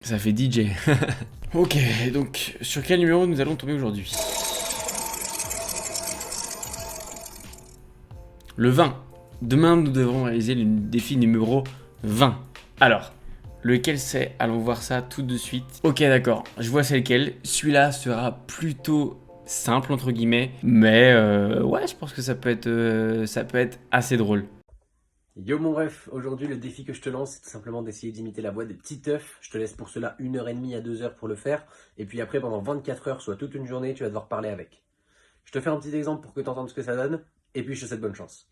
Ça fait DJ. Ok, donc sur quel numéro nous allons tomber aujourd'hui? Le 20. Demain, nous devrons réaliser le défi numéro 20. Alors, lequel c'est? Allons voir ça tout de suite. Ok, d'accord, je vois c'est lequel. Celui-là sera plutôt simple, entre guillemets. Mais ouais, je pense que ça peut être assez drôle. Yo mon ref, aujourd'hui le défi que je te lance c'est tout simplement d'essayer d'imiter la voix des petits teufs. Je te laisse pour cela 1h30 à 2h pour le faire. Et puis après pendant 24 heures, soit toute une journée, tu vas devoir parler avec. Je te fais un petit exemple pour que tu entendes ce que ça donne. Et puis je te souhaite bonne chance.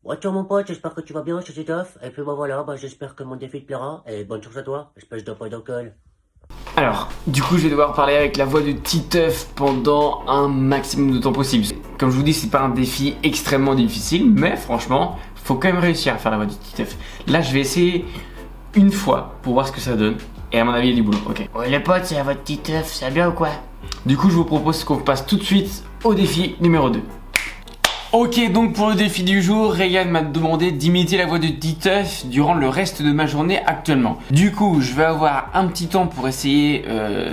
Ouais, ciao mon pote, j'espère que tu vas bien, je suis Titeuf. Et puis voilà, j'espère que mon défi te plaira. Et bonne chance à toi, espèce de poids d'alcool. Alors, du coup, je vais devoir parler avec la voix de Titeuf pendant un maximum de temps possible. Comme je vous dis, c'est pas un défi extrêmement difficile, mais franchement, faut quand même réussir à faire la voix de Titeuf. Là, je vais essayer une fois pour voir ce que ça donne. Et à mon avis, il y a du boulot, ok. Ouais les potes, c'est la voix de Titeuf, ça va bien ou quoi? Du coup, je vous propose qu'on passe tout de suite au défi numéro 2. Ok, donc pour le défi du jour, Ryan m'a demandé d'imiter la voix de Titeuf durant le reste de ma journée actuellement. Du coup, je vais avoir un petit temps pour essayer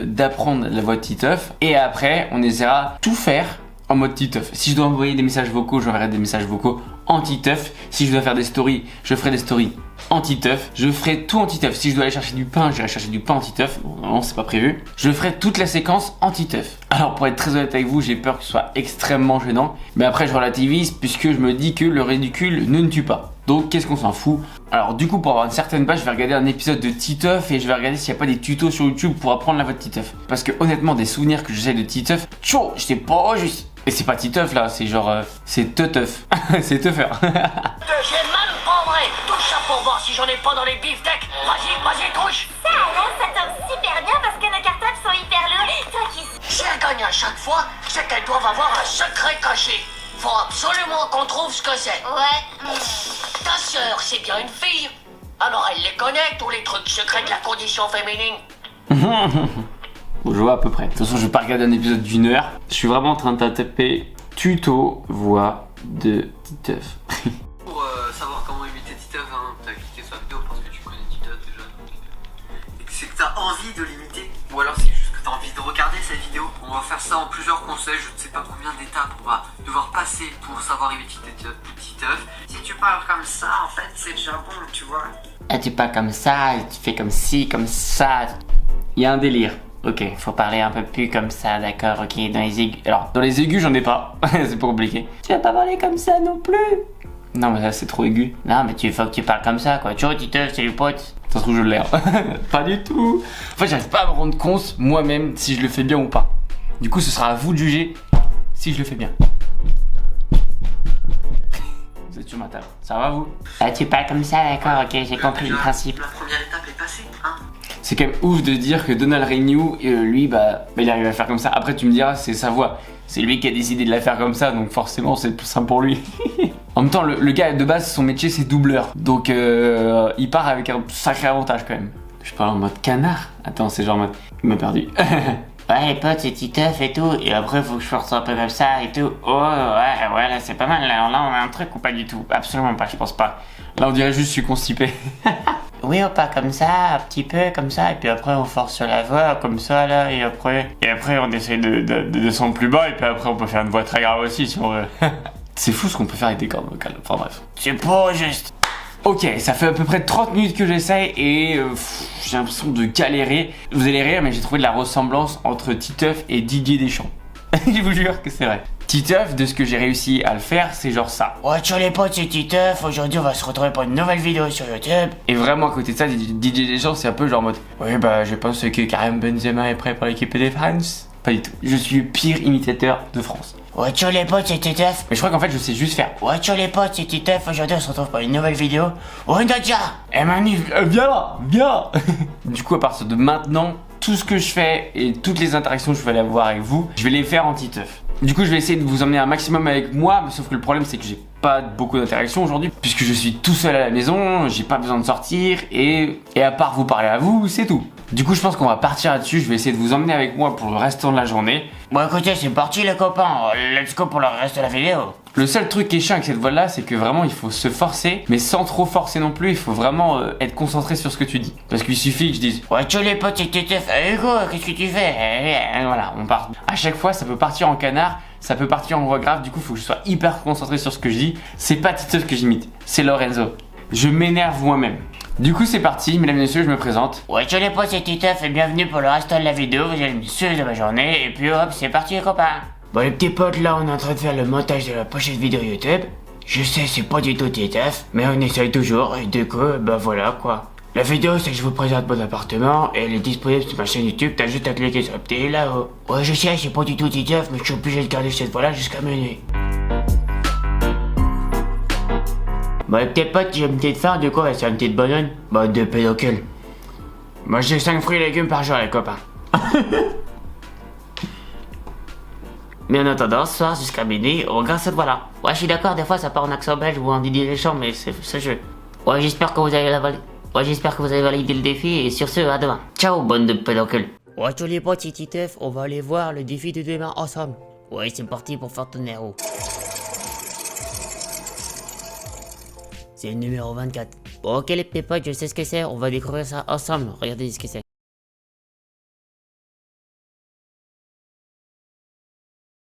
d'apprendre la voix de Titeuf. Et après, on essaiera tout faire en mode Titeuf. Si je dois envoyer des messages vocaux, j'enverrai des messages vocaux en Titeuf. Si je dois faire des stories, je ferai des stories en Titeuf. Je ferai tout en Titeuf. Si je dois aller chercher du pain, j'irai chercher du pain en Titeuf. Bon, non, c'est pas prévu. Je ferai toute la séquence en Titeuf. Alors pour être très honnête avec vous, j'ai peur que ce soit extrêmement gênant. Mais après je relativise puisque je me dis que le ridicule ne tue pas. Donc qu'est-ce qu'on s'en fout? Alors du coup pour avoir une certaine base, je vais regarder un épisode de Titeuf et je vais regarder s'il n'y a pas des tutos sur YouTube pour apprendre la voix de Titeuf. Parce que honnêtement des souvenirs que j'ai de Titeuf, tchou, j'étais pas juste. Et c'est pas Titeuf là, c'est genre c'est Teuteuf. C'est Teufeur. J'ai même pas vrai. Touche ça pour voir si j'en ai pas dans les beefsteaks. Vas-y, touche. Ça alors, ça tombe super bien parce que nos cartables sont hyper lourds. Toi qui... Si elle gagne à chaque fois, c'est qu'elles doivent avoir un secret caché. Faut absolument qu'on trouve ce que c'est. Ouais. Ta sœur, c'est bien une fille. Alors elle les connaît, tous les trucs secrets de la condition féminine. Bon, je vois à peu près. De toute façon, je vais pas regarder un épisode d'une heure. Je suis vraiment en train de taper tuto voix de Titeuf. Pour savoir comment imiter Titeuf, hein, t'as cliqué sur la vidéo parce que tu connais Titeuf déjà. Et que c'est que t'as envie de l'imiter, ou alors c'est juste que t'as envie de regarder cette vidéo. On va faire ça en plusieurs conseils, je ne sais pas combien d'étapes on va devoir passer pour savoir imiter Titeuf. Si tu parles comme ça, en fait, c'est déjà bon, tu vois. Ah, tu parles comme ça, tu fais comme ci, comme ça. Il y a un délire. Ok. Faut parler un peu plus comme ça, d'accord, ok, dans les aigus. Alors, dans les aigus, j'en ai pas. C'est pas compliqué. Tu vas pas parler comme ça non plus. Non, mais là, c'est trop aigu. Non, mais tu faut que tu parles comme ça, quoi. Ciao, Titeuf, c'est le pote. Ça se trouve, je l'ai. Pas du tout. En fait, j'arrive pas à me rendre compte moi-même si je le fais bien ou pas. Du coup, ce sera à vous de juger si je le fais bien. Vous êtes sur ma table. Ça va, vous? Ah, tu parles comme ça, d'accord, ok, j'ai compris le principe. La première étape est passée, hein. C'est quand même ouf de dire que Donald Renew, lui, il arrive à faire comme ça. Après, tu me diras, c'est sa voix. C'est lui qui a décidé de la faire comme ça, donc forcément, c'est plus simple pour lui. En même temps, le gars, de base, son métier, c'est doubleur. Donc, il part avec un sacré avantage quand même. Je parle en mode canard. Attends, c'est genre en mode... Il m'a perdu. Ouais, les potes, c'est Titeuf et tout. Et après, faut que je sorte un peu comme ça et tout. Oh, ouais, là, c'est pas mal. Là, on a un truc ou pas du tout? Absolument pas, je pense pas. Là, on dirait juste que je suis constipé. Oui, on part comme ça, un petit peu comme ça, et puis après on force sur la voix, comme ça là, et après on essaie de descendre plus bas, et puis après on peut faire une voix très grave aussi si on veut. C'est fou ce qu'on peut faire avec des cordes vocales, enfin bref. C'est pas juste. Ok, ça fait à peu près 30 minutes que j'essaye, et j'ai l'impression de galérer. Vous allez rire, mais j'ai trouvé de la ressemblance entre Titeuf et Didier Deschamps. Je vous jure que c'est vrai. Titeuf, de ce que j'ai réussi à le faire, c'est genre ça. Ouais, ciao les potes, c'est Titeuf. Aujourd'hui, on va se retrouver pour une nouvelle vidéo sur YouTube. Et vraiment, à côté de ça, Didier Deschamps, c'est un peu genre en mode oui, je pense que Karim Benzema est prêt pour l'équipe de France. Pas du tout. Je suis le pire imitateur de France. Ouais, ciao les potes, c'est Titeuf. Mais je crois qu'en fait, je sais juste faire. Ouais, ciao les potes, c'est Titeuf. Aujourd'hui, on se retrouve pour une nouvelle vidéo. Oh, Nadia. Eh Manu, viens là, viens. Du coup, à partir de maintenant, tout ce que je fais et toutes les interactions que je vais aller avoir avec vous, je vais les faire en Titeuf. Du coup, je vais essayer de vous emmener un maximum avec moi, mais sauf que le problème, c'est que j'ai pas beaucoup d'interactions aujourd'hui, puisque je suis tout seul à la maison, j'ai pas besoin de sortir, et à part vous parler à vous, c'est tout. Du coup, je pense qu'on va partir là-dessus, je vais essayer de vous emmener avec moi pour le restant de la journée. Bon écoutez, c'est parti les copains, let's go pour le reste de la vidéo. Le seul truc qui est chiant avec cette voie-là, c'est que vraiment il faut se forcer, mais sans trop forcer non plus, il faut vraiment être concentré sur ce que tu dis. Parce qu'il suffit que je dise « Ouais, tu les potes, c'est Titeuf, Hugo, qu'est-ce que tu fais ?» Et voilà, on part. À chaque fois, ça peut partir en canard, ça peut partir en voix grave, du coup, il faut que je sois hyper concentré sur ce que je dis. C'est pas Titeuf que j'imite, c'est Lorenzo. Je m'énerve moi-même. Du coup, c'est parti, mesdames et messieurs, je me présente. Ouais, tu les potes, c'est Titeuf et bienvenue pour le reste de la vidéo, vous allez me suivre de ma journée, et puis hop, c'est parti les copains. Bon les petits potes, là on est en train de faire le montage de la prochaine vidéo YouTube. Je sais, c'est pas du tout Titeuf, mais on essaye toujours, et du coup, bah voilà quoi. La vidéo, c'est que je vous présente mon appartement, et elle est disponible sur ma chaîne YouTube, t'as juste à cliquer sur le petit là-haut. Ouais, je sais, c'est pas du tout Titeuf, mais je suis obligé de garder cette voie-là jusqu'à minuit. Bon les petits potes, j'ai une petite faim, du coup, on va se faire une petite bonne. Bon, de pédocule. Moi j'ai 5 fruits et légumes par jour les copains. Mais en attendant, ce soir jusqu'à minuit, on regarde cette voie-là. Ouais, je suis d'accord, des fois ça part en accent belge ou en Didier Deschamps, mais c'est ce jeu. Ouais, j'espère que vous avez validé le défi, et sur ce, à demain. Ciao, bande de pédocule. Ouais, tous les potes, c'est Titeuf, on va aller voir le défi de demain ensemble. Ouais, c'est parti pour faire ton héros. C'est le numéro 24. Bon, ok les petits potes, je sais ce que c'est, on va découvrir ça ensemble. Regardez ce que c'est.